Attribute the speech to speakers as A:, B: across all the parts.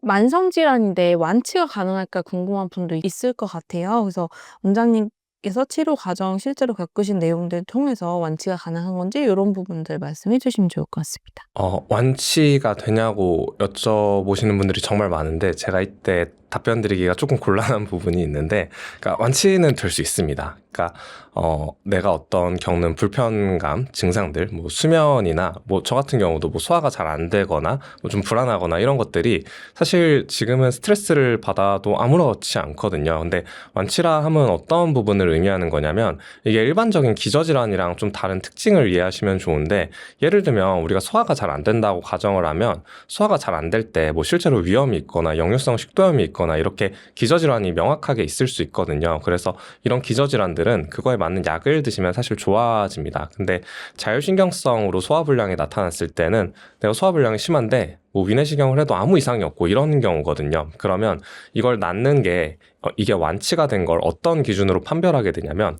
A: 만성질환인데 완치가 가능할까 궁금한 분도 있을 것 같아요. 그래서 원장님께서 치료 과정 실제로 겪으신 내용들 통해서 완치가 가능한 건지 이런 부분들 말씀해 주시면 좋을 것 같습니다.
B: 완치가 되냐고 여쭤보시는 분들이 정말 많은데 제가 이때 답변 드리기가 조금 곤란한 부분이 있는데, 그러니까 완치는 될 수 있습니다. 그러니까 내가 어떤 겪는 불편감, 증상들, 뭐 수면이나 뭐 저 같은 경우도 뭐 소화가 잘 안 되거나 뭐 좀 불안하거나 이런 것들이 사실 지금은 스트레스를 받아도 아무렇지 않거든요. 근데 완치라 하면 어떤 부분을 의미하는 거냐면 이게 일반적인 기저질환이랑 좀 다른 특징을 이해하시면 좋은데, 예를 들면 우리가 소화가 잘 안 된다고 가정을 하면 소화가 잘 안 될 때 뭐 실제로 위염이 있거나 역류성 식도염이 있거나 이렇게 기저질환이 명확하게 있을 수 있거든요. 그래서 이런 기저질환들은 그거에 맞는 약을 드시면 사실 좋아집니다. 근데 자율신경성으로 소화불량이 나타났을 때는 내가 소화불량이 심한데 뭐 위내시경을 해도 아무 이상이 없고 이런 경우거든요. 그러면 이걸 낫는 게 이게 완치가 된 걸 어떤 기준으로 판별하게 되냐면,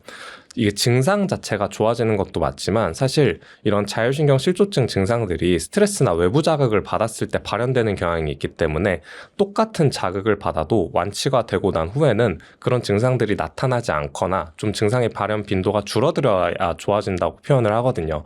B: 이게 증상 자체가 좋아지는 것도 맞지만 사실 이런 자율신경 실조증 증상들이 스트레스나 외부 자극을 받았을 때 발현되는 경향이 있기 때문에 똑같은 자극을 받아도 완치가 되고 난 후에는 그런 증상들이 나타나지 않거나 좀 증상의 발현 빈도가 줄어들어야 좋아진다고 표현을 하거든요.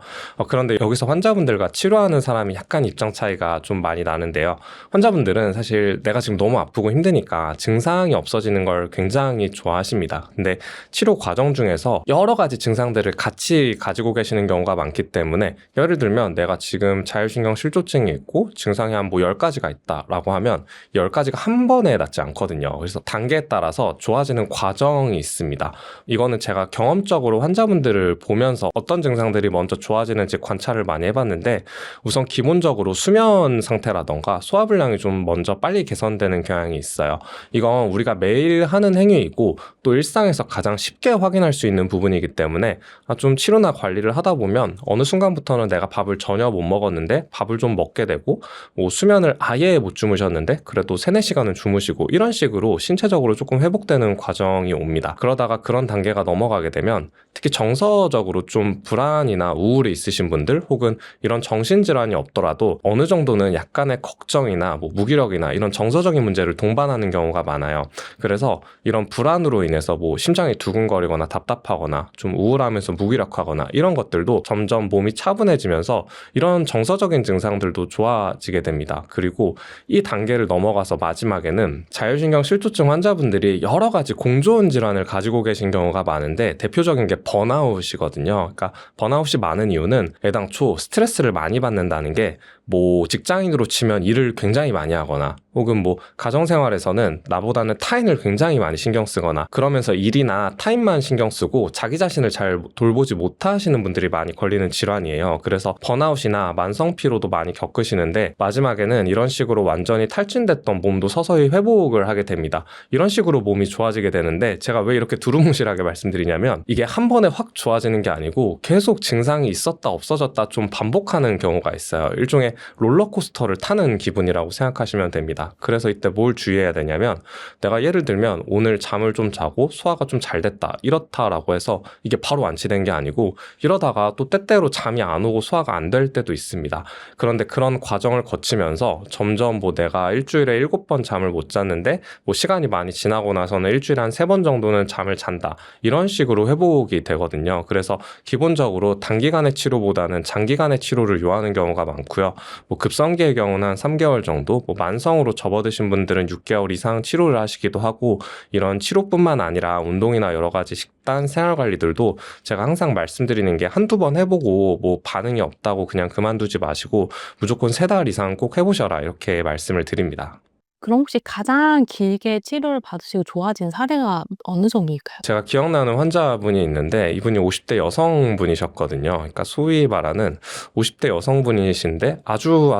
B: 그런데 여기서 환자분들과 치료하는 사람이 약간 입장 차이가 좀 많이 나는데요. 환자분들은 사실 내가 지금 너무 아프고 힘드니까 증상이 없어지는 걸 굉장히 좋아하십니다. 근데 치료 과정 중에서 여러 가지 증상들을 같이 가지고 계시는 경우가 많기 때문에, 예를 들면 내가 지금 자율신경 실조증이 있고 증상이 한 뭐 10가지가 있다라고 하면 10가지가 한 번에 낫지 않거든요. 그래서 단계에 따라서 좋아지는 과정이 있습니다. 이거는 제가 경험적으로 환자분들을 보면서 어떤 증상들이 먼저 좋아지는지 관찰을 많이 해봤는데, 우선 기본적으로 수면 상태라던가 소화불량이 좀 먼저 빨리 개선되는 경향이 있어요. 이건 우리가 매일 하는 행위이고 또 일상에서 가장 쉽게 확인할 수 있는 부분이기 때문에 좀 치료나 관리를 하다 보면 어느 순간부터는 내가 밥을 전혀 못 먹었는데 밥을 좀 먹게 되고, 뭐 수면을 아예 못 주무셨는데 그래도 3, 4시간은 주무시고, 이런 식으로 신체적으로 조금 회복되는 과정이 옵니다. 그러다가 그런 단계가 넘어가게 되면 특히 정서적으로 좀 불안이나 우울이 있으신 분들, 혹은 이런 정신질환이 없더라도 어느 정도는 약간의 걱정이나 뭐 무기력이나 이런 정서적인 문제를 동반하는 경우가 많아요. 그래서 이런 불안으로 인해서 뭐 심장이 두근거리거나 답답하거나 좀 우울하면서 무기력하거나 이런 것들도 점점 몸이 차분해지면서 이런 정서적인 증상들도 좋아지게 됩니다. 그리고 이 단계를 넘어가서 마지막에는 자율신경 실조증 환자분들이 여러 가지 공조원 질환을 가지고 계신 경우가 많은데, 대표적인 게 번아웃이거든요. 그러니까 번아웃이 많은 이유는 애당초 스트레스를 많이 받는다는 게, 뭐 직장인으로 치면 일을 굉장히 많이 하거나, 혹은 뭐 가정생활에서는 나보다는 타인을 굉장히 많이 신경 쓰거나, 그러면서 일이나 타인만 신경 쓰고 자기 자신을 잘 돌보지 못하시는 분들이 많이 걸리는 질환이에요. 그래서 번아웃이나 만성피로도 많이 겪으시는데, 마지막에는 이런 식으로 완전히 탈진됐던 몸도 서서히 회복을 하게 됩니다. 이런 식으로 몸이 좋아지게 되는데, 제가 왜 이렇게 두루뭉실하게 말씀드리냐면, 이게 한 번에 확 좋아지는 게 아니고 계속 증상이 있었다 없어졌다 좀 반복하는 경우가 있어요. 일종의 롤러코스터를 타는 기분이라고 생각하시면 됩니다. 그래서 이때 뭘 주의해야 되냐면, 내가 예를 들면 오늘 잠을 좀 자고 소화가 좀 잘 됐다 이렇다라고 해서 이게 바로 완치된 게 아니고, 이러다가 또 때때로 잠이 안 오고 소화가 안 될 때도 있습니다. 그런데 그런 과정을 거치면서 점점 뭐 내가 일주일에 7번 잠을 못 잤는데 뭐 시간이 많이 지나고 나서는 일주일에 한 3번 정도는 잠을 잔다, 이런 식으로 회복이 되거든요. 그래서 기본적으로 단기간의 치료보다는 장기간의 치료를 요하는 경우가 많고요. 뭐 급성기의 경우는 한 3개월 정도, 뭐 만성으로 접어드신 분들은 6개월 이상 치료를 하시기도 하고, 이런 치료뿐만 아니라 운동이나 여러 가지 식단, 생활관리들도 제가 항상 말씀드리는 게, 한두 번 해보고 뭐 반응이 없다고 그냥 그만두지 마시고 무조건 3달 이상 꼭 해보셔라, 이렇게 말씀을 드립니다.
A: 그럼 혹시 가장 길게 치료를 받으시고 좋아진 사례가 어느 정도일까요?
B: 제가 기억나는 환자분이 있는데, 이분이 50대 여성분이셨거든요. 그러니까 소위 말하는 50대 여성분이신데 아주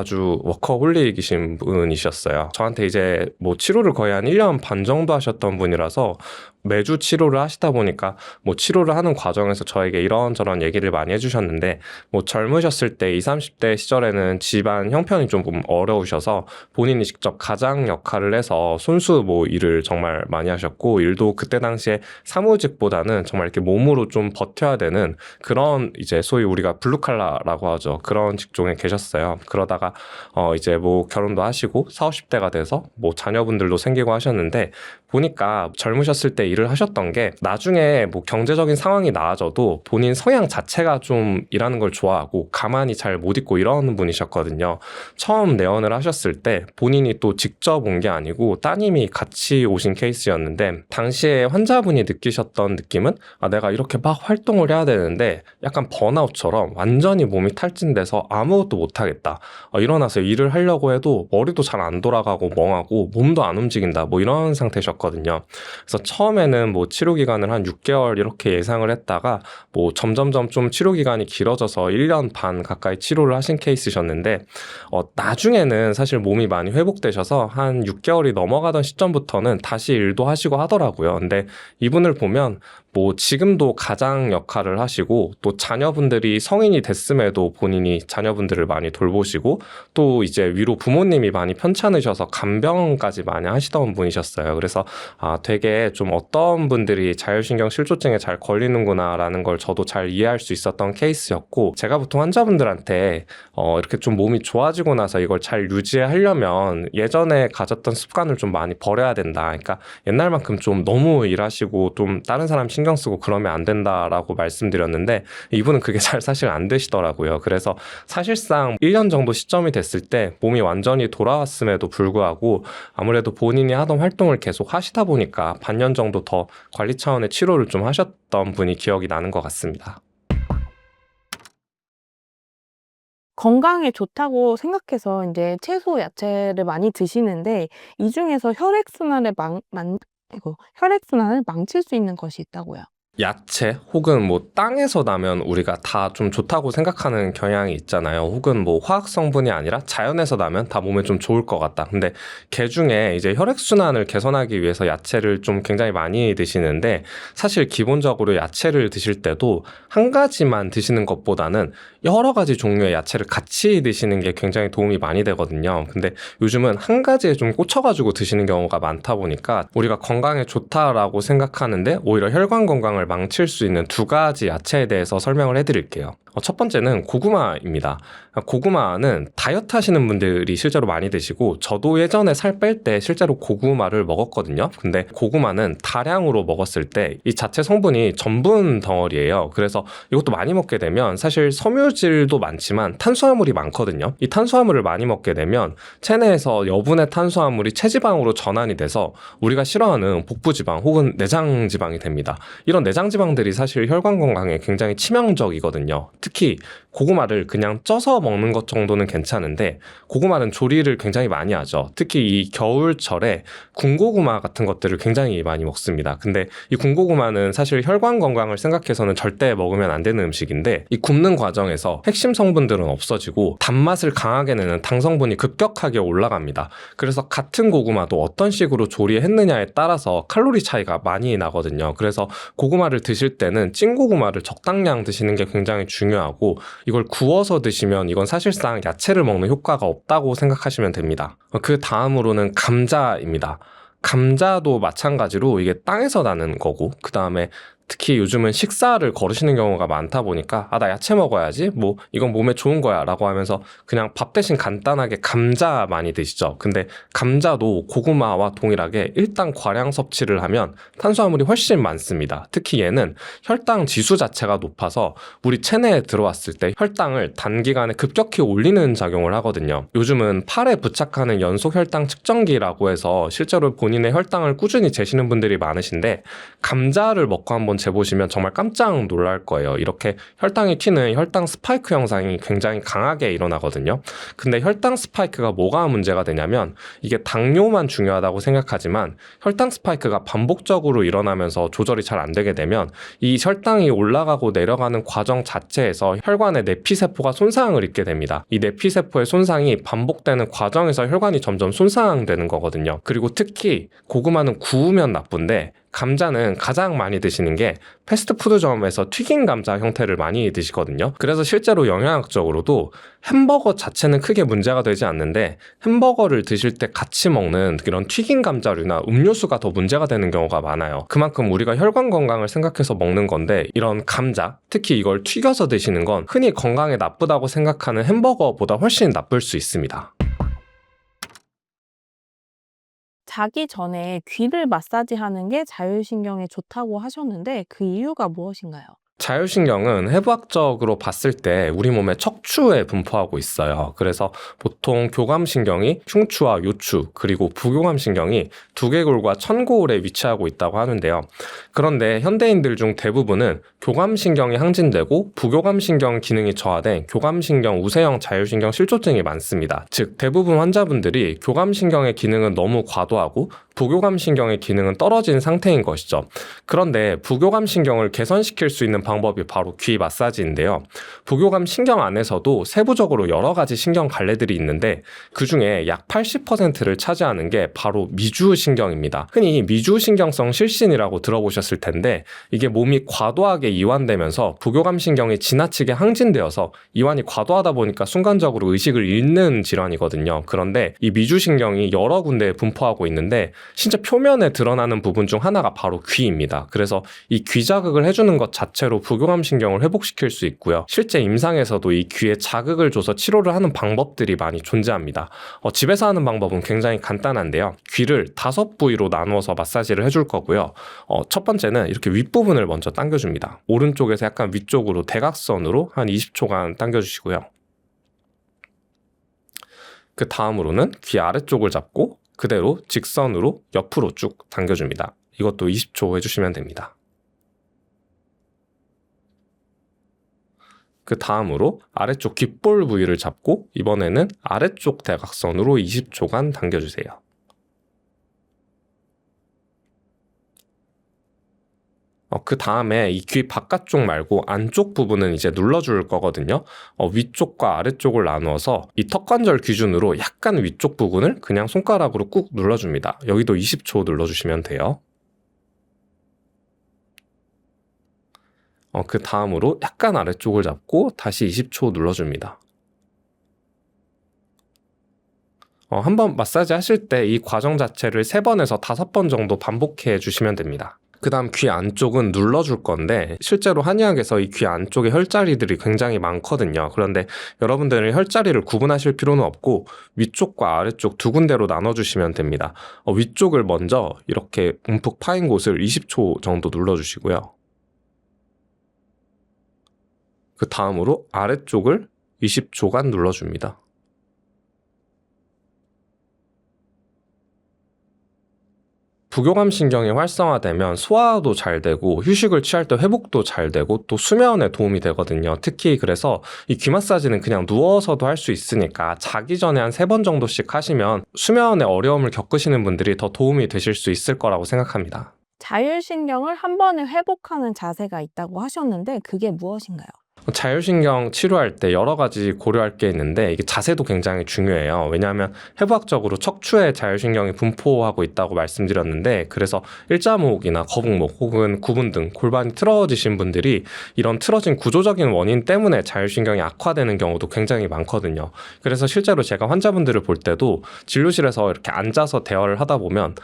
B: 워커홀릭이신 분이셨어요. 저한테 이제 뭐 치료를 거의 한 1년 반 정도 하셨던 분이라서 매주 치료를 하시다 보니까 뭐 치료를 하는 과정에서 저에게 이런저런 얘기를 많이 해주셨는데, 뭐 젊으셨을 때 20, 30대 시절에는 집안 형편이 조금 어려우셔서 본인이 직접 가장 역할을 해서 손수 뭐 일을 정말 많이 하셨고, 일도 그때 당시에 사무직보다는 정말 이렇게 몸으로 좀 버텨야 되는 그런 이제 소위 우리가 블루칼라라고 하죠. 그런 직종에 계셨어요. 그러다가 이제 뭐 결혼도 하시고 40, 50대가 돼서 뭐 자녀분들도 생기고 하셨는데, 보니까 젊으셨을 때 일을 하셨던 게 나중에 뭐 경제적인 상황이 나아져도 본인 성향 자체가 좀 일하는 걸 좋아하고 가만히 잘 못 있고 이러는 분이셨거든요. 처음 내원을 하셨을 때 본인이 또 직접 온 게 아니고 따님이 같이 오신 케이스였는데, 당시에 환자분이 느끼셨던 느낌은 내가 이렇게 막 활동을 해야 되는데 약간 번아웃처럼 완전히 몸이 탈진돼서 아무것도 못하겠다. 일어나서 일을 하려고 해도 머리도 잘 안 돌아가고 멍하고 몸도 안 움직인다. 뭐 이런 상태셨거든요. 그래서 처음에는 뭐 치료 기간을 한 6개월 이렇게 예상을 했다가 뭐 점점점 좀 치료 기간이 길어져서 1년 반 가까이 치료를 하신 케이스셨는데, 나중에는 사실 몸이 많이 회복되셔서 한 6개월이 넘어가던 시점부터는 다시 일도 하시고 하더라고요. 근데 이분을 보면 뭐 지금도 가장 역할을 하시고, 또 자녀분들이 성인이 됐음에도 본인이 자녀분들을 많이 돌보시고, 또 이제 위로 부모님이 많이 편찮으셔서 간병까지 많이 하시던 분이셨어요. 그래서 되게 좀 어떤 분들이 자율신경 실조증에 잘 걸리는구나라는 걸 저도 잘 이해할 수 있었던 케이스였고, 제가 보통 환자분들한테 이렇게 좀 몸이 좋아지고 나서 이걸 잘 유지하려면 예전에 가졌던 습관을 좀 많이 버려야 된다. 그러니까 옛날만큼 좀 너무 일하시고 좀 다른 사람 신경 쓰고 그러면 안 된다라고 말씀드렸는데, 이분은 그게 잘 사실 안 되시더라고요. 그래서 사실상 1년 정도 시점이 됐을 때 몸이 완전히 돌아왔음에도 불구하고 아무래도 본인이 하던 활동을 계속 하시다 보니까 반년 정도 더 관리 차원의 치료를 좀 하셨던 분이 기억이 나는 것 같습니다.
A: 건강에 좋다고 생각해서 이제 채소, 야채를 많이 드시는데, 이 중에서 혈액순환을 망칠 수 있는 것이 있다고요.
B: 야채 혹은 뭐 땅에서 나면 우리가 다 좀 좋다고 생각하는 경향이 있잖아요. 혹은 뭐 화학 성분이 아니라 자연에서 나면 다 몸에 좀 좋을 것 같다. 근데 개 중에 이제 혈액순환을 개선하기 위해서 야채를 좀 굉장히 많이 드시는데, 사실 기본적으로 야채를 드실 때도 한 가지만 드시는 것보다는 여러 가지 종류의 야채를 같이 드시는 게 굉장히 도움이 많이 되거든요. 근데 요즘은 한 가지에 좀 꽂혀가지고 드시는 경우가 많다 보니까 우리가 건강에 좋다라고 생각하는데 오히려 혈관 건강을 망칠 수 있는 두 가지 야채에 대해서 설명을 해드릴게요. 첫 번째는 고구마입니다. 고구마는 다이어트 하시는 분들이 실제로 많이 드시고, 저도 예전에 살 뺄 때 실제로 고구마를 먹었거든요. 근데 고구마는 다량으로 먹었을 때 이 자체 성분이 전분 덩어리예요. 그래서 이것도 많이 먹게 되면 사실 섬유질도 많지만 탄수화물이 많거든요. 이 탄수화물을 많이 먹게 되면 체내에서 여분의 탄수화물이 체지방으로 전환이 돼서 우리가 싫어하는 복부지방 혹은 내장지방이 됩니다. 이런 내장지방들이 사실 혈관 건강에 굉장히 치명적이거든요. 특히 고구마를 그냥 쪄서 먹는 것 정도는 괜찮은데, 고구마는 조리를 굉장히 많이 하죠. 특히 이 겨울철에 군고구마 같은 것들을 굉장히 많이 먹습니다. 근데 이 군고구마는 사실 혈관 건강을 생각해서는 절대 먹으면 안 되는 음식인데, 이 굽는 과정에서 핵심 성분들은 없어지고 단맛을 강하게 내는 당 성분이 급격하게 올라갑니다. 그래서 같은 고구마도 어떤 식으로 조리했느냐에 따라서 칼로리 차이가 많이 나거든요. 그래서 고구마를 드실 때는 찐 고구마를 적당량 드시는 게 굉장히 중요하고, 이걸 구워서 드시면 이건 사실상 야채를 먹는 효과가 없다고 생각하시면 됩니다. 그 다음으로는 감자입니다. 감자도 마찬가지로 이게 땅에서 나는 거고, 그 다음에 특히 요즘은 식사를 거르시는 경우가 많다 보니까 나 야채 먹어야지, 뭐 이건 몸에 좋은 거야 라고 하면서 그냥 밥 대신 간단하게 감자 많이 드시죠. 근데 감자도 고구마와 동일하게 일단 과량 섭취를 하면 탄수화물이 훨씬 많습니다. 특히 얘는 혈당 지수 자체가 높아서 우리 체내에 들어왔을 때 혈당을 단기간에 급격히 올리는 작용을 하거든요. 요즘은 팔에 부착하는 연속 혈당 측정기라고 해서 실제로 본인의 혈당을 꾸준히 재시는 분들이 많으신데, 감자를 먹고 한번 재보시면 정말 깜짝 놀랄 거예요. 이렇게 혈당이 튀는 혈당 스파이크 현상이 굉장히 강하게 일어나거든요. 근데 혈당 스파이크가 뭐가 문제가 되냐면, 이게 당뇨만 중요하다고 생각하지만 혈당 스파이크가 반복적으로 일어나면서 조절이 잘 안 되게 되면 이 혈당이 올라가고 내려가는 과정 자체에서 혈관의 내피세포가 손상을 입게 됩니다. 이 내피세포의 손상이 반복되는 과정에서 혈관이 점점 손상되는 거거든요. 그리고 특히 고구마는 구우면 나쁜데 감자는 가장 많이 드시는 게 패스트푸드점에서 튀긴 감자 형태를 많이 드시거든요. 그래서 실제로 영양학적으로도 햄버거 자체는 크게 문제가 되지 않는데 햄버거를 드실 때 같이 먹는 이런 튀긴 감자류나 음료수가 더 문제가 되는 경우가 많아요. 그만큼 우리가 혈관 건강을 생각해서 먹는 건데 이런 감자, 특히 이걸 튀겨서 드시는 건 흔히 건강에 나쁘다고 생각하는 햄버거보다 훨씬 나쁠 수 있습니다.
A: 자기 전에 귀를 마사지하는 게 자율신경에 좋다고 하셨는데 그 이유가 무엇인가요?
B: 자율신경은 해부학적으로 봤을 때 우리 몸의 척추에 분포하고 있어요. 그래서 보통 교감신경이 흉추와 요추 그리고 부교감신경이 두개골과 천고울에 위치하고 있다고 하는데요. 그런데 현대인들 중 대부분은 교감신경이 항진되고 부교감신경 기능이 저하된 교감신경 우세형 자율신경 실조증이 많습니다. 즉 대부분 환자분들이 교감신경의 기능은 너무 과도하고 부교감신경의 기능은 떨어진 상태인 것이죠. 그런데 부교감신경을 개선시킬 수 있는 방법이 바로 귀 마사지인데요. 부교감신경 안에서도 세부적으로 여러 가지 신경 갈래들이 있는데 그 중에 약 80%를 차지하는 게 바로 미주신경입니다. 흔히 미주신경성 실신이라고 들어보셨을 텐데 이게 몸이 과도하게 이완되면서 부교감신경이 지나치게 항진되어서 이완이 과도하다 보니까 순간적으로 의식을 잃는 질환이거든요. 그런데 이 미주신경이 여러 군데에 분포하고 있는데 신체 표면에 드러나는 부분 중 하나가 바로 귀입니다. 그래서 이 귀 자극을 해주는 것 자체로 부교감신경을 회복시킬 수 있고요. 실제 임상에서도 이 귀에 자극을 줘서 치료를 하는 방법들이 많이 존재합니다. 집에서 하는 방법은 굉장히 간단한데요. 귀를 5부위로 나누어서 마사지를 해줄 거고요. 첫 번째는 이렇게 윗부분을 먼저 당겨줍니다. 오른쪽에서 약간 위쪽으로 대각선으로 한 20초간 당겨주시고요. 그 다음으로는 귀 아래쪽을 잡고 그대로 직선으로 옆으로 쭉 당겨줍니다. 이것도 20초 해주시면 됩니다. 그 다음으로 아래쪽 귓볼 부위를 잡고 이번에는 아래쪽 대각선으로 20초간 당겨주세요. 그 다음에 이 귀 바깥쪽 말고 안쪽 부분은 이제 눌러줄 거거든요. 위쪽과 아래쪽을 나누어서 이 턱관절 기준으로 약간 위쪽 부분을 그냥 손가락으로 꾹 눌러줍니다. 여기도 20초 눌러주시면 돼요. 그 다음으로 약간 아래쪽을 잡고 다시 20초 눌러줍니다. 한번 마사지 하실 때 이 과정 자체를 3번에서 5번 정도 반복해 주시면 됩니다. 그 다음 귀 안쪽은 눌러줄 건데 실제로 한의학에서 이 귀 안쪽에 혈자리들이 굉장히 많거든요. 그런데 여러분들은 혈자리를 구분하실 필요는 없고 위쪽과 아래쪽 두 군데로 나눠주시면 됩니다. 위쪽을 먼저 이렇게 움푹 파인 곳을 20초 정도 눌러주시고요. 그 다음으로 아래쪽을 20초간 눌러줍니다. 부교감신경이 활성화되면 소화도 잘 되고 휴식을 취할 때 회복도 잘 되고 또 수면에 도움이 되거든요. 특히 그래서 이 귀 마사지는 그냥 누워서도 할 수 있으니까 자기 전에 한 3번 정도씩 하시면 수면에 어려움을 겪으시는 분들이 더 도움이 되실 수 있을 거라고 생각합니다.
A: 자율신경을 한 번에 회복하는 자세가 있다고 하셨는데 그게 무엇인가요?
B: 자율신경 치료할 때 여러 가지 고려할 게 있는데 이게 자세도 굉장히 중요해요. 왜냐하면 해부학적으로 척추에 자율신경이 분포하고 있다고 말씀드렸는데 그래서 일자목이나 거북목 혹은 구분 등 골반이 틀어지신 분들이 이런 틀어진 구조적인 원인 때문에 자율신경이 악화되는 경우도 굉장히 많거든요. 그래서 실제로 제가 환자분들을 볼 때도 진료실에서 이렇게 앉아서 대화를 하다 보면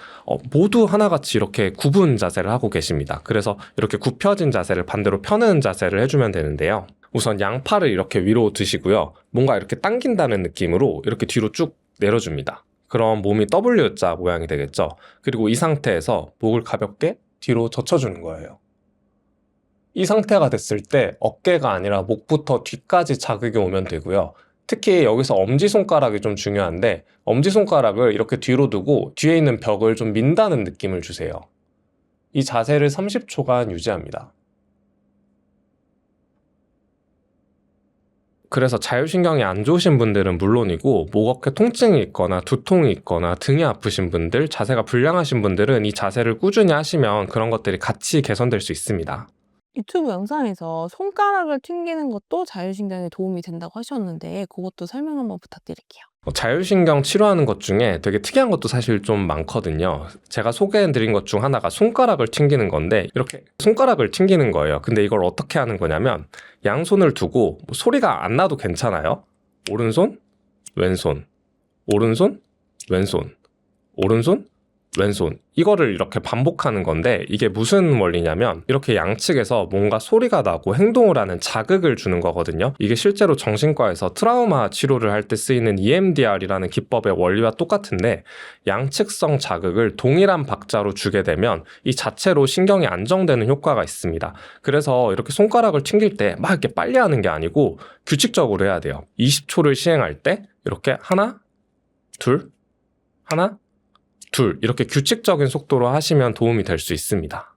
B: 모두 하나같이 이렇게 구분 자세를 하고 계십니다. 그래서 이렇게 굽혀진 자세를 반대로 펴는 자세를 해주면 되는데요. 우선 양팔을 이렇게 위로 드시고요. 뭔가 이렇게 당긴다는 느낌으로 이렇게 뒤로 쭉 내려줍니다. 그럼 몸이 W자 모양이 되겠죠. 그리고 이 상태에서 목을 가볍게 뒤로 젖혀주는 거예요. 이 상태가 됐을 때 어깨가 아니라 목부터 뒤까지 자극이 오면 되고요. 특히 여기서 엄지손가락이 좀 중요한데 엄지손가락을 이렇게 뒤로 두고 뒤에 있는 벽을 좀 민다는 느낌을 주세요. 이 자세를 30초간 유지합니다. 그래서 자율신경이 안 좋으신 분들은 물론이고 목 어깨 통증이 있거나 두통이 있거나 등이 아프신 분들, 자세가 불량하신 분들은 이 자세를 꾸준히 하시면 그런 것들이 같이 개선될 수 있습니다.
A: 유튜브 영상에서 손가락을 튕기는 것도 자율신경에 도움이 된다고 하셨는데 그것도 설명 한번 부탁드릴게요.
B: 자율신경 치료하는 것 중에 되게 특이한 것도 사실 좀 많거든요. 제가 소개해드린 것 중 하나가 손가락을 튕기는 건데 이렇게 손가락을 튕기는 거예요. 근데 이걸 어떻게 하는 거냐면 양손을 두고 소리가 안 나도 괜찮아요. 오른손, 왼손, 오른손, 왼손, 오른손, 왼손 이거를 이렇게 반복하는 건데 이게 무슨 원리냐면 이렇게 양측에서 뭔가 소리가 나고 행동을 하는 자극을 주는 거거든요. 이게 실제로 정신과에서 트라우마 치료를 할 때 쓰이는 EMDR이라는 기법의 원리와 똑같은데 양측성 자극을 동일한 박자로 주게 되면 이 자체로 신경이 안정되는 효과가 있습니다. 그래서 이렇게 손가락을 튕길 때 막 이렇게 빨리 하는 게 아니고 규칙적으로 해야 돼요. 20초를 시행할 때 이렇게 하나, 둘, 하나, 둘 이렇게 규칙적인 속도로 하시면 도움이 될 수 있습니다.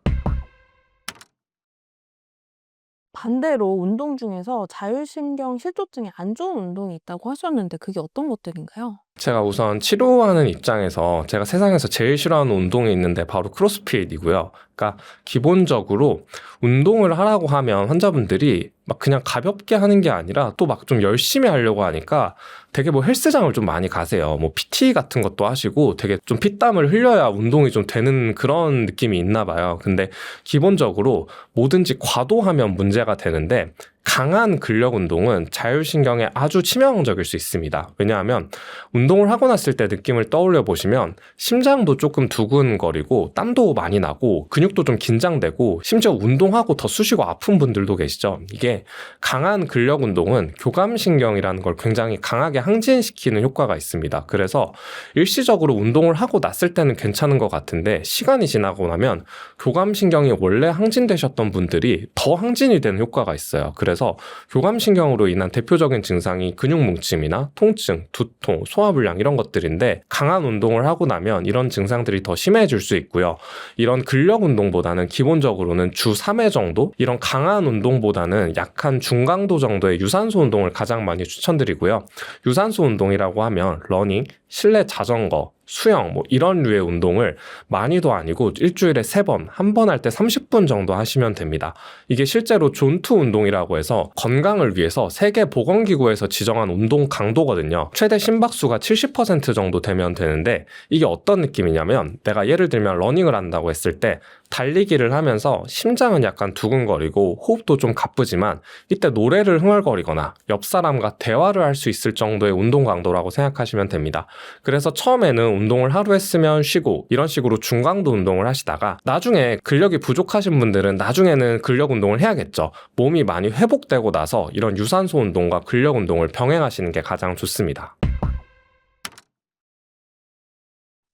A: 반대로 운동 중에서 자율신경 실조증에 안 좋은 운동이 있다고 하셨는데 그게 어떤 것들인가요?
B: 제가 우선 치료하는 입장에서 제가 세상에서 제일 싫어하는 운동이 있는데 바로 크로스핏이고요. 그러니까 기본적으로 운동을 하라고 하면 환자분들이 막 그냥 가볍게 하는 게 아니라 또 막 좀 열심히 하려고 하니까 되게 뭐 헬스장을 좀 많이 가세요. 뭐 PT 같은 것도 하시고 되게 좀 피땀을 흘려야 운동이 좀 되는 그런 느낌이 있나 봐요. 근데 기본적으로 뭐든지 과도하면 문제가 되는데 강한 근력 운동은 자율신경에 아주 치명적일 수 있습니다. 왜냐하면 운동을 하고 났을 때 느낌을 떠올려 보시면 심장도 조금 두근거리고 땀도 많이 나고 근육도 좀 긴장되고 심지어 운동하고 더 쑤시고 아픈 분들도 계시죠. 이게 강한 근력 운동은 교감신경이라는 걸 굉장히 강하게 항진시키는 효과가 있습니다. 그래서 일시적으로 운동을 하고 났을 때는 괜찮은 것 같은데 시간이 지나고 나면 교감신경이 원래 항진되셨던 분들이 더 항진이 되는 효과가 있어요. 그래서 교감신경으로 인한 대표적인 증상이 근육 뭉침이나 통증, 두통, 소화불량 이런 것들인데 강한 운동을 하고 나면 이런 증상들이 더 심해질 수 있고요. 이런 근력 운동보다는 기본적으로는 주 3회 정도 이런 강한 운동보다는 약한 중강도 정도의 유산소 운동을 가장 많이 추천드리고요. 유산소 운동이라고 하면 러닝, 실내 자전거, 수영 뭐 이런 류의 운동을 많이도 아니고 일주일에 3번, 한 번 할 때 30분 정도 하시면 됩니다. 이게 실제로 존투 운동이라고 해서 건강을 위해서 세계보건기구에서 지정한 운동 강도거든요. 최대 심박수가 70% 정도 되면 되는데 이게 어떤 느낌이냐면 내가 예를 들면 러닝을 한다고 했을 때 달리기를 하면서 심장은 약간 두근거리고 호흡도 좀 가쁘지만 이때 노래를 흥얼거리거나 옆 사람과 대화를 할 수 있을 정도의 운동 강도라고 생각하시면 됩니다. 그래서 처음에는 운동을 하루 했으면 쉬고 이런 식으로 중강도 운동을 하시다가 나중에 근력이 부족하신 분들은 나중에는 근력 운동을 해야겠죠. 몸이 많이 회복되고 나서 이런 유산소 운동과 근력 운동을 병행하시는 게 가장 좋습니다.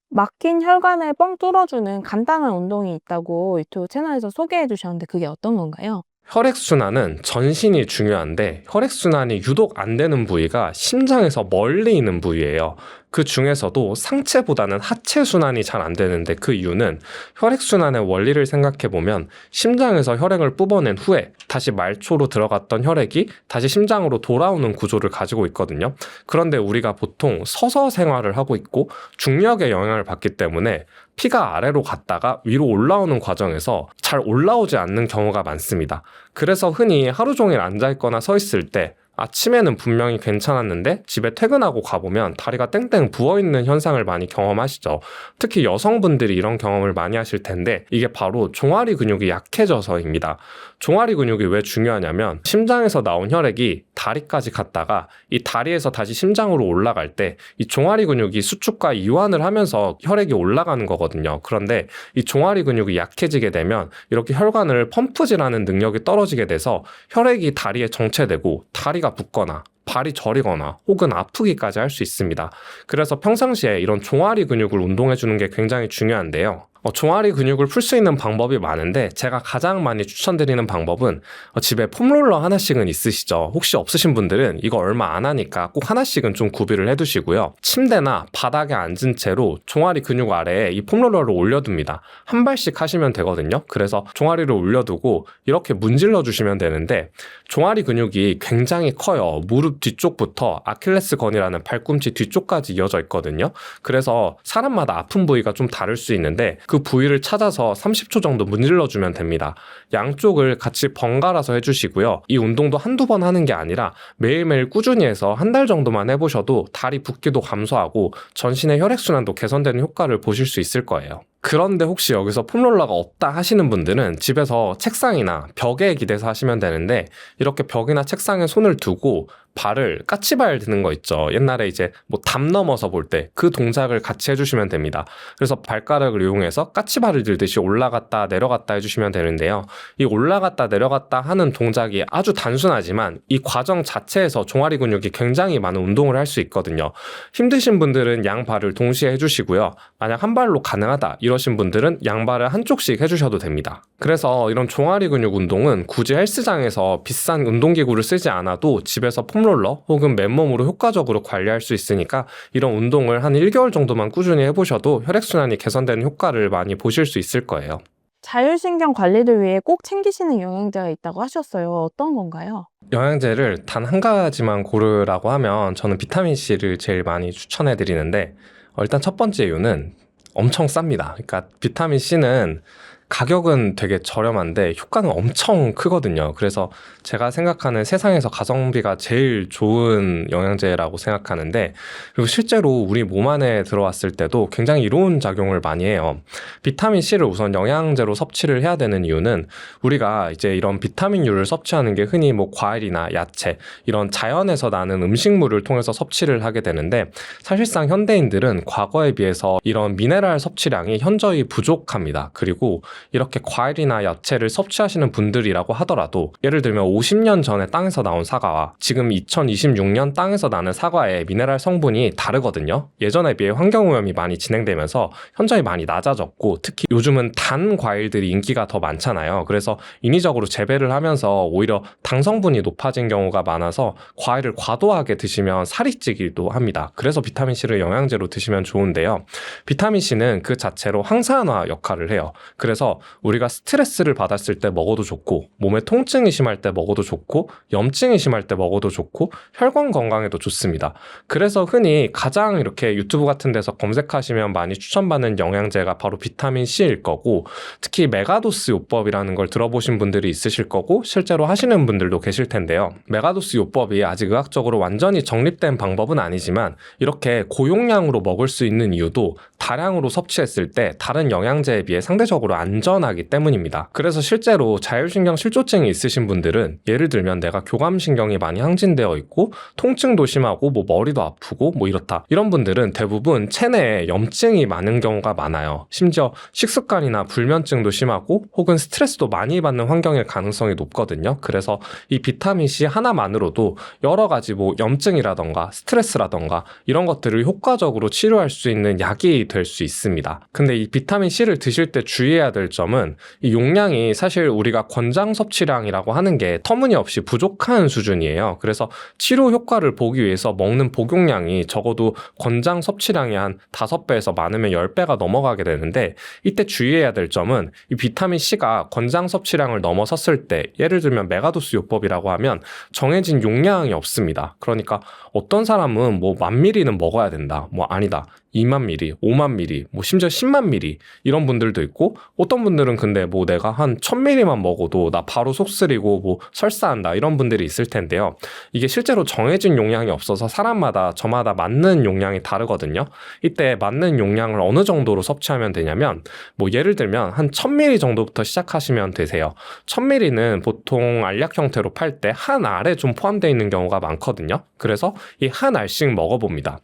A: 막힌 혈관을 뻥 뚫어주는 간단한 운동이 있다고 유튜브 채널에서 소개해 주셨는데 그게 어떤 건가요?
B: 혈액순환은 전신이 중요한데 혈액순환이 유독 안 되는 부위가 심장에서 멀리 있는 부위예요. 그 중에서도 상체보다는 하체 순환이 잘 안 되는데 그 이유는 혈액순환의 원리를 생각해보면 심장에서 혈액을 뽑아낸 후에 다시 말초로 들어갔던 혈액이 다시 심장으로 돌아오는 구조를 가지고 있거든요. 그런데 우리가 보통 서서 생활을 하고 있고 중력의 영향을 받기 때문에 피가 아래로 갔다가 위로 올라오는 과정에서 잘 올라오지 않는 경우가 많습니다. 그래서 흔히 하루 종일 앉아있거나 서 있을 때 아침에는 분명히 괜찮았는데 집에 퇴근하고 가보면 다리가 땡땡 부어있는 현상을 많이 경험하시죠. 특히 여성분들이 이런 경험을 많이 하실 텐데 이게 바로 종아리 근육이 약해져서입니다. 종아리 근육이 왜 중요하냐면 심장에서 나온 혈액이 다리까지 갔다가 이 다리에서 다시 심장으로 올라갈 때 이 종아리 근육이 수축과 이완을 하면서 혈액이 올라가는 거거든요. 그런데 이 종아리 근육이 약해지게 되면 이렇게 혈관을 펌프질하는 능력이 떨어지게 돼서 혈액이 다리에 정체되고 다리가 붓거나 발이 저리거나 혹은 아프기까지 할 수 있습니다. 그래서 평상시에 이런 종아리 근육을 운동해주는 게 굉장히 중요한데요. 종아리 근육을 풀 수 있는 방법이 많은데 제가 가장 많이 추천드리는 방법은 집에 폼롤러 하나씩은 있으시죠. 혹시 없으신 분들은 이거 얼마 안 하니까 꼭 하나씩은 좀 구비를 해두시고요. 침대나 바닥에 앉은 채로 종아리 근육 아래에 이 폼롤러를 올려둡니다. 한 발씩 하시면 되거든요. 그래서 종아리를 올려두고 이렇게 문질러 주시면 되는데 종아리 근육이 굉장히 커요. 무릎 뒤쪽부터 아킬레스건이라는 발꿈치 뒤쪽까지 이어져 있거든요. 그래서 사람마다 아픈 부위가 좀 다를 수 있는데 그 부위를 찾아서 30초 정도 문질러주면 됩니다. 양쪽을 같이 번갈아서 해주시고요. 이 운동도 한두 번 하는 게 아니라 매일매일 꾸준히 해서 한 달 정도만 해보셔도 다리 붓기도 감소하고 전신의 혈액순환도 개선되는 효과를 보실 수 있을 거예요. 그런데 혹시 여기서 폼롤러가 없다 하시는 분들은 집에서 책상이나 벽에 기대서 하시면 되는데, 이렇게 벽이나 책상에 손을 두고 발을 까치발 드는 거 있죠. 옛날에 이제 뭐 담 넘어서 볼 때 그 동작을 같이 해주시면 됩니다. 그래서 발가락을 이용해서 까치발을 들듯이 올라갔다 내려갔다 해주시면 되는데요. 이 올라갔다 내려갔다 하는 동작이 아주 단순하지만 이 과정 자체에서 종아리 근육이 굉장히 많은 운동을 할 수 있거든요. 힘드신 분들은 양발을 동시에 해주시고요. 만약 한 발로 가능하다 이러신 분들은 양발을 한쪽씩 해주셔도 됩니다. 그래서 이런 종아리 근육 운동은 굳이 헬스장에서 비싼 운동기구를 쓰지 않아도 집에서 폼롤러 혹은 맨몸으로 효과적으로 관리할 수 있으니까 이런 운동을 한 1개월 정도만 꾸준히 해보셔도 혈액순환이 개선되는 효과를 많이 보실 수 있을 거예요.
A: 자율신경 관리를 위해 꼭 챙기시는 영양제가 있다고 하셨어요. 어떤 건가요?
B: 영양제를 단 한 가지만 고르라고 하면 저는 비타민C를 제일 많이 추천해 드리는데, 일단 첫 번째 이유는 엄청 쌉니다. 그러니까 비타민C는 가격은 되게 저렴한데 효과는 엄청 크거든요. 그래서 제가 생각하는 세상에서 가성비가 제일 좋은 영양제라고 생각하는데, 그리고 실제로 우리 몸 안에 들어왔을 때도 굉장히 이로운 작용을 많이 해요. 비타민C를 우선 영양제로 섭취를 해야 되는 이유는, 우리가 이제 이런 비타민류를 섭취하는 게 흔히 뭐 과일이나 야채 이런 자연에서 나는 음식물을 통해서 섭취를 하게 되는데, 사실상 현대인들은 과거에 비해서 이런 미네랄 섭취량이 현저히 부족합니다. 그리고 이렇게 과일이나 야채를 섭취하시는 분들이라고 하더라도, 예를 들면 50년 전에 땅에서 나온 사과와 지금 2026년 땅에서 나는 사과의 미네랄 성분이 다르거든요. 예전에 비해 환경오염이 많이 진행되면서 현저히 많이 낮아졌고, 특히 요즘은 단 과일들이 인기가 더 많잖아요. 그래서 인위적으로 재배를 하면서 오히려 당 성분이 높아진 경우가 많아서 과일을 과도하게 드시면 살이 찌기도 합니다. 그래서 비타민C를 영양제로 드시면 좋은데요. 비타민C는 그 자체로 항산화 역할을 해요. 그래서 우리가 스트레스를 받았을 때 먹어도 좋고, 몸에 통증이 심할 때 먹어도 좋고, 염증이 심할 때 먹어도 좋고, 혈관 건강에도 좋습니다. 그래서 흔히 가장 이렇게 유튜브 같은 데서 검색하시면 많이 추천받는 영양제가 바로 비타민C일 거고, 특히 메가도스 요법이라는 걸 들어보신 분들이 있으실 거고 실제로 하시는 분들도 계실 텐데요. 메가도스 요법이 아직 의학적으로 완전히 정립된 방법은 아니지만, 이렇게 고용량으로 먹을 수 있는 이유도 다량으로 섭취했을 때 다른 영양제에 비해 상대적으로 안전하기 때문입니다. 그래서 실제로 자율신경 실조증이 있으신 분들은, 예를 들면 내가 교감신경이 많이 항진되어 있고 통증도 심하고 뭐 머리도 아프고 뭐 이렇다, 이런 분들은 대부분 체내에 염증이 많은 경우가 많아요. 심지어 식습관이나 불면증도 심하고 혹은 스트레스도 많이 받는 환경일 가능성이 높거든요. 그래서 이 비타민C 하나만으로도 여러 가지 뭐 염증이라던가 스트레스라던가 이런 것들을 효과적으로 치료할 수 있는 약이 될 수 있습니다. 근데 이 비타민C를 드실 때 주의해야 될 점은, 이 용량이 사실 우리가 권장 섭취량이라고 하는 게 터무니없이 부족한 수준이에요. 그래서 치료 효과를 보기 위해서 먹는 복용량이 적어도 권장 섭취량이 한 5배에서 많으면 10배가 넘어가게 되는데, 이때 주의해야 될 점은 이 비타민C가 권장 섭취량을 넘어섰을 때, 예를 들면 메가도스 요법이라고 하면 정해진 용량이 없습니다. 그러니까 어떤 사람은 뭐 1000ml는 먹어야 된다, 뭐 아니다 20000ml, 50000ml, 뭐 심지어 100,000ml 이런 분들도 있고, 어떤 분들은 근데 뭐 내가 한 1000ml만 먹어도 나 바로 속 쓰리고 뭐 설사한다 이런 분들이 있을 텐데요. 이게 실제로 정해진 용량이 없어서 사람마다 저마다 맞는 용량이 다르거든요. 이때 맞는 용량을 어느 정도로 섭취하면 되냐면, 뭐 예를 들면 한 1000ml 정도부터 시작하시면 되세요. 1000ml는 보통 알약 형태로 팔 때 한 알에 좀 포함되어 있는 경우가 많거든요. 그래서 이 한 알씩 먹어봅니다.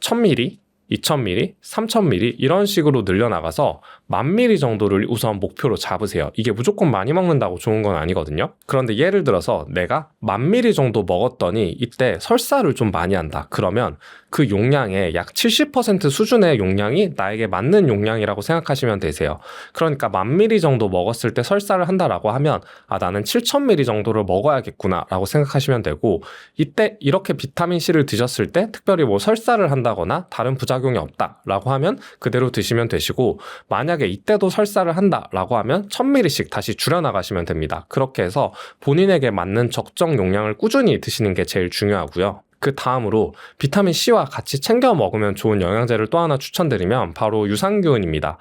B: 1000ml, 2000ml, 3000ml 이런 식으로 늘려나가서 10,000ml 정도를 우선 목표로 잡으세요. 이게 무조건 많이 먹는다고 좋은 건 아니거든요. 그런데 예를 들어서 내가 10,000ml 정도 먹었더니 이때 설사를 좀 많이 한다. 그러면 그 용량의 약 70% 수준의 용량이 나에게 맞는 용량이라고 생각하시면 되세요. 그러니까 10,000ml 정도 먹었을 때 설사를 한다라고 하면, 나는 7000ml 정도를 먹어야겠구나 라고 생각하시면 되고, 이때 이렇게 비타민C를 드셨을 때 특별히 뭐 설사를 한다거나 다른 부작용이 없다라고 하면 그대로 드시면 되시고, 만약에 이때도 설사를 한다라고 하면 1000ml씩 다시 줄여나가시면 됩니다. 그렇게 해서 본인에게 맞는 적정 용량을 꾸준히 드시는 게 제일 중요하고요. 그 다음으로 비타민 C와 같이 챙겨 먹으면 좋은 영양제를 또 하나 추천드리면 바로 유산균입니다.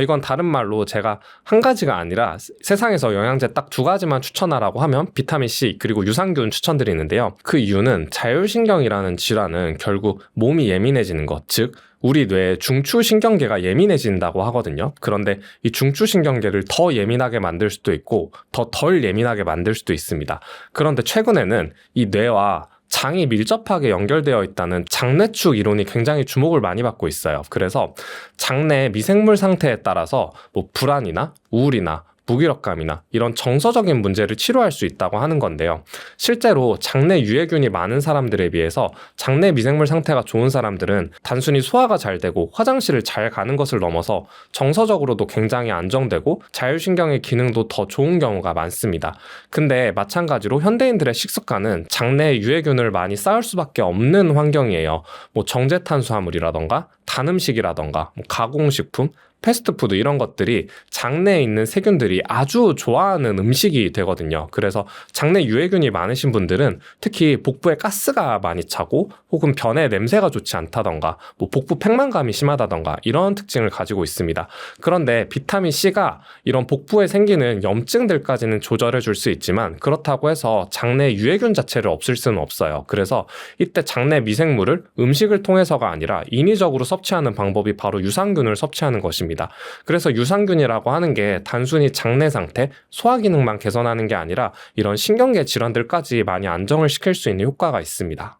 B: 이건 다른 말로 제가 한 가지가 아니라 세상에서 영양제 딱 두 가지만 추천하라고 하면 비타민 C 그리고 유산균 추천드리는데요. 그 이유는 자율신경이라는 질환은 결국 몸이 예민해지는 것, 즉 우리 뇌의 중추신경계가 예민해진다고 하거든요. 그런데 이 중추신경계를 더 예민하게 만들 수도 있고 더 덜 예민하게 만들 수도 있습니다. 그런데 최근에는 이 뇌와 장이 밀접하게 연결되어 있다는 장내축 이론이 굉장히 주목을 많이 받고 있어요. 그래서 장내 미생물 상태에 따라서 불안이나 우울이나 무기력감이나 이런 정서적인 문제를 치료할 수 있다고 하는 건데요. 실제로 장내 유해균이 많은 사람들에 비해서 장내 미생물 상태가 좋은 사람들은 단순히 소화가 잘 되고 화장실을 잘 가는 것을 넘어서 정서적으로도 굉장히 안정되고 자율신경의 기능도 더 좋은 경우가 많습니다. 근데 마찬가지로 현대인들의 식습관은 장내 유해균을 많이 쌓을 수밖에 없는 환경이에요. 정제탄수화물이라던가 단 음식이라던가 가공식품, 패스트푸드 이런 것들이 장내에 있는 세균들이 아주 좋아하는 음식이 되거든요. 그래서 장내 유해균이 많으신 분들은 특히 복부에 가스가 많이 차고 혹은 변의 냄새가 좋지 않다던가 복부 팽만감이 심하다던가 이런 특징을 가지고 있습니다. 그런데 비타민 C가 이런 복부에 생기는 염증들까지는 조절해 줄 수 있지만 그렇다고 해서 장내 유해균 자체를 없앨 수는 없어요. 그래서 이때 장내 미생물을 음식을 통해서가 아니라 인위적으로 섭취하는 방법이 바로 유산균을 섭취하는 것입니다. 그래서 유산균이라고 하는 게 단순히 장내 상태, 소화 기능만 개선하는 게 아니라 이런 신경계 질환들까지 많이 안정을 시킬 수 있는 효과가 있습니다.